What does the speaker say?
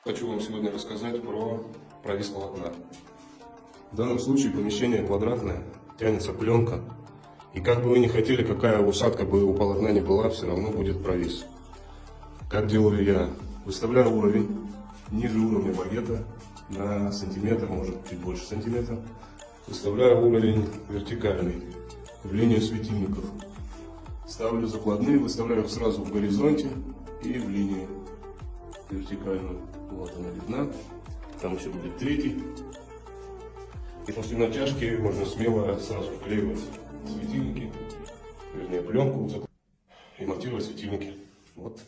Хочу вам сегодня рассказать про провис полотна. В данном случае помещение квадратное, тянется пленка. И как бы вы ни хотели, какая усадка бы у полотна ни была, все равно будет провис. Как делаю я? Выставляю уровень ниже уровня багета на сантиметр, может чуть больше сантиметра. Выставляю уровень вертикальный в линию светильников. Ставлю закладные, выставляю их сразу в горизонте и в линию вертикальную. Вот она видна. Там еще будет третий. И после натяжки можно смело сразу вклеивать светильники, вернее пленку, и монтировать светильники. Вот.